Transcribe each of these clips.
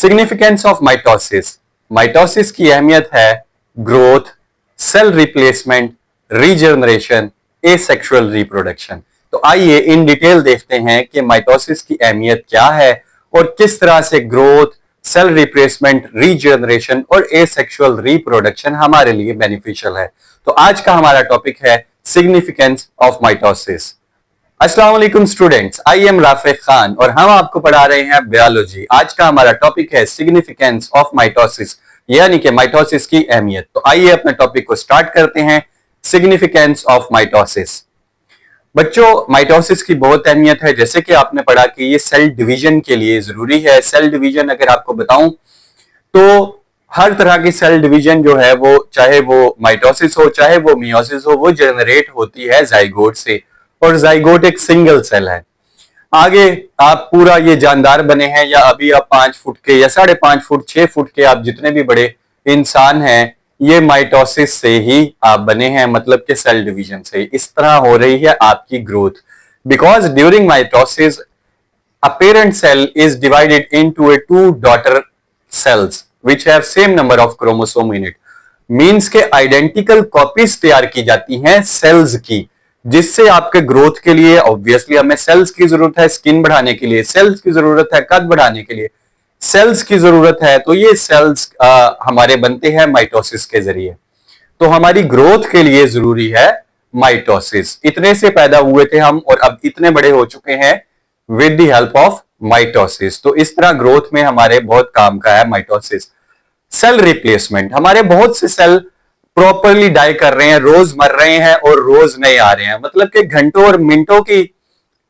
Significance of mitosis. Mitosis की अहमियत है growth, cell replacement, regeneration, asexual reproduction. तो आइए इन डिटेल देखते हैं कि माइटोसिस की अहमियत क्या है और किस तरह से ग्रोथ, सेल रिप्लेसमेंट, रीजनरेशन और एसेक्सुअल रिप्रोडक्शन हमारे लिए बेनिफिशियल है। तो आज का हमारा टॉपिक है सिग्निफिकेंस ऑफ माइटोसिस। अस्सलाम वालेकुम students, I am Rafiq Khan और हम आपको पढ़ा रहे हैं बायोलॉजी। आज का हमारा टॉपिक है सिग्निफिकेंस ऑफ माइटोसिस, यानी कि माइटोसिस की अहमियत। तो आइए अपने टॉपिक को स्टार्ट करते हैं। Significance of mitosis. बच्चों, माइटोसिस की बहुत अहमियत है। जैसे कि आपने पढ़ा कि ये सेल डिवीजन के लिए जरूरी है। सेल डिवीजन अगर आपको बताऊं तो हर तरह की सेल डिवीजन जो है वो, चाहे वो माइटोसिस हो चाहे वो मियोसिस हो, वो जनरेट होती है जाइगोट से, और जाइगोट एक सिंगल सेल है। आगे आप पूरा ये जानदार बने हैं या अभी आप 5 फुट के या 5.5 फुट 6 फुट के आप जितने भी बड़े इंसान हैं, ये माइटोसिस से ही आप बने हैं, मतलब कि सेल डिवीजन से। इस तरह हो रही है आपकी growth, because during mitosis a parent cell is divided into a two daughter cells which have same number of chromosome in it. Means के आइडेंटिकल कॉपीज तैयार की जाती हैं सेल्स की, जिससे आपके ग्रोथ के लिए ऑब्वियसली हमें सेल्स की जरूरत है, स्किन बढ़ाने के लिए सेल्स की जरूरत है, कद बढ़ाने के लिए सेल्स की जरूरत है। तो ये सेल्स हमारे बनते हैं माइटोसिस के जरिए। तो हमारी ग्रोथ के लिए जरूरी है माइटोसिस। इतने से पैदा हुए थे हम और अब इतने बड़े हो चुके हैं with the help of mitosis. तो इस तरह ग्रोथ में हमारे बहुत काम का है माइटोसिस। सेल रिप्लेसमेंट, हमारे बहुत से सेल प्रॉपरली डाई कर रहे हैं, रोज मर रहे हैं और रोज नए आ रहे हैं, मतलब कि घंटों और मिनटों की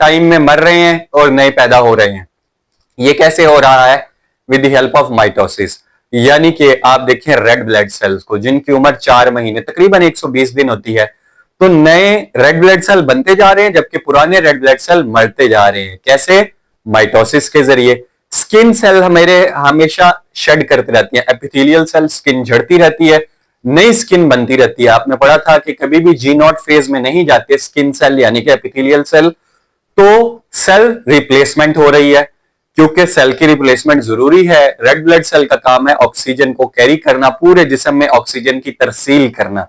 टाइम में मर रहे हैं और नए पैदा हो रहे हैं। ये कैसे हो रहा है? With the help of mitosis. यानी कि आप देखें रेड ब्लड सेल्स को, जिनकी उम्र 4 महीने तकरीबन 120 दिन होती है, तो नए रेड ब्लड सेल बनते जा रहे हैं जबकि पुराने रेड ब्लड सेल मरते जा रहे हैं। कैसे? माइटोसिस के जरिए। स्किन सेल हमारे हमेशा शेड करती रहती है, एपिथेलियल सेल स्किन झड़ती रहती है, नई स्किन बनती रहती है। आपने पढ़ा था कि कभी भी G0 फेज में नहीं जाते स्किन सेल यानी कि एपिथेलियल सेल। तो सेल रिप्लेसमेंट हो रही है, क्योंकि सेल की रिप्लेसमेंट जरूरी है। रेड ब्लड सेल का काम है ऑक्सीजन को कैरी करना, पूरे जिस्म में ऑक्सीजन की तरसील करना।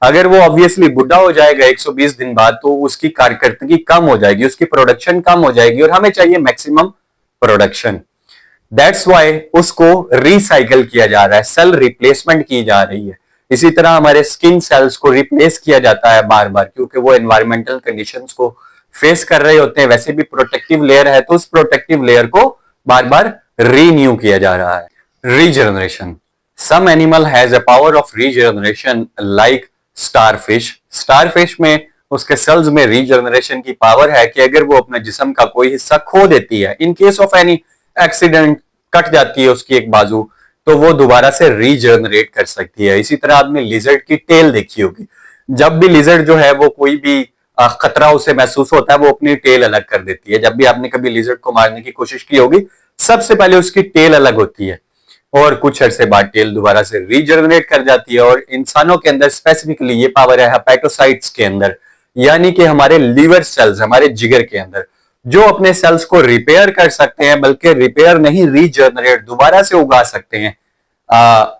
अगर वो ऑब्वियसली बुढ़ा हो जाएगा 120 दिन बाद, तो उसकी कारकर्दगी कम हो जाएगी, उसकी प्रोडक्शन कम हो जाएगी और हमें चाहिए मैक्सिमम प्रोडक्शन। दैट्स वाई उसको रिसाइकल किया जा रहा है, सेल रिप्लेसमेंट की जा रही है। इसी तरह हमारे स्किन सेल्स को रिप्लेस किया जाता है बार बार, क्योंकि वो एनवायरमेंटल कंडीशंस को फेस कर रहे होते हैं। वैसे भी प्रोटेक्टिव लेयर है, तो उस प्रोटेक्टिव लेयर को बार बार रीन्यू किया जा रहा है। Regeneration, some animal has a power of regeneration like starfish. Starfish में उसके सेल्स में रीजनरेशन की पावर है कि अगर वो अपने जिस्म का कोई हिस्सा खो देती है, in case of any accident, cut जाती है उसकी एक बाजू, तो वो दोबारा से रीजनरेट कर सकती है। इसी तरह आपने लिजर्ड की टेल देखी होगी। जब भी लिजर्ड जो है वो कोई भी खतरा उसे महसूस होता है, वो अपनी टेल अलग कर देती है। जब भी आपने कभी लिजर्ड को मारने की कोशिश की होगी, सबसे पहले उसकी टेल अलग होती है और कुछ अरसे बाद टेल दोबारा से रीजनरेट कर जाती है। और इंसानों के अंदर स्पेसिफिकली ये पावर है हेपेटोसाइट्स के अंदर, यानी कि हमारे लीवर सेल्स, हमारे जिगर के अंदर, जो अपने सेल्स को रिपेयर कर सकते हैं, बल्कि रिपेयर नहीं रीजनरेट दोबारा से उगा सकते हैं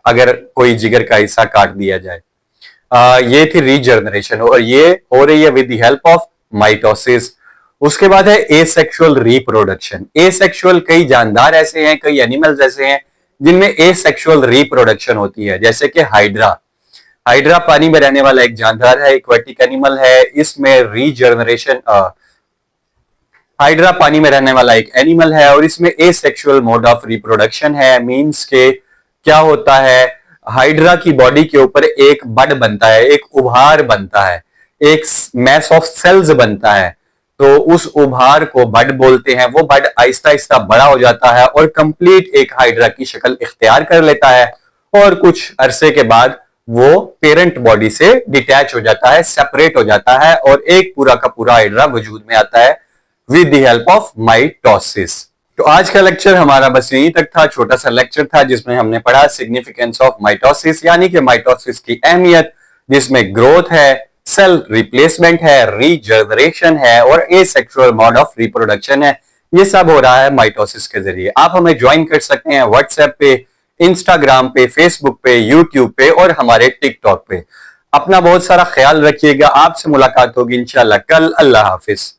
अगर कोई जिगर का हिस्सा काट दिया जाए। ये थी रीजनरेशन और ये हो रही है with the help of mitosis. उसके बाद है एसेक्सुअल रिप्रोडक्शन। एसेक्सुअल, कई जानदार ऐसे हैं, कई एनिमल्स ऐसे हैं जिनमें एसेक्सुअल रिप्रोडक्शन होती है, जैसे कि हाइड्रा। हाइड्रा पानी में रहने वाला एक जानदार है, एक्वाटिक एनिमल है। इसमें रीजनरेशन, हाइड्रा पानी में रहने वाला एक एनिमल है और इसमें एसेक्सुअल मोड ऑफ रिप्रोडक्शन है। मींस के क्या होता है, हाइड्रा की बॉडी के ऊपर एक बड बनता है, एक उभार बनता है, एक मैस ऑफ सेल्स बनता है। तो उस उभार को बड बोलते हैं। वो बड आहिस्ता आहिस्ता बड़ा हो जाता है और कंप्लीट एक हाइड्रा की शक्ल इख्तियार कर लेता है और कुछ अरसे के बाद वो पेरेंट बॉडी से डिटैच हो जाता है, सेपरेट हो जाता है और एक पूरा का पूरा हाइड्रा वजूद में आता है with the help of mitosis. तो आज का लेक्चर हमारा बस यहीं तक था, छोटा सा लेक्चर था जिसमें हमने पढ़ा सिग्निफिकेंस ऑफ माइटोसिस, यानी कि माइटोसिस की अहमियत, जिसमें ग्रोथ है, सेल रिप्लेसमेंट है, रीजनरेशन है और एसेक्सुअल मोड ऑफ रिप्रोडक्शन है। ये सब हो रहा है माइटोसिस के जरिए। आप हमें ज्वाइन कर सकते हैं व्हाट्सएप पे, इंस्टाग्राम पे, फेसबुक पे, यूट्यूब पे और हमारे टिकटॉक पे। अपना बहुत सारा ख्याल रखिएगा। आपसे मुलाकात होगी इंशाल्लाह कल। अल्लाह हाफिज।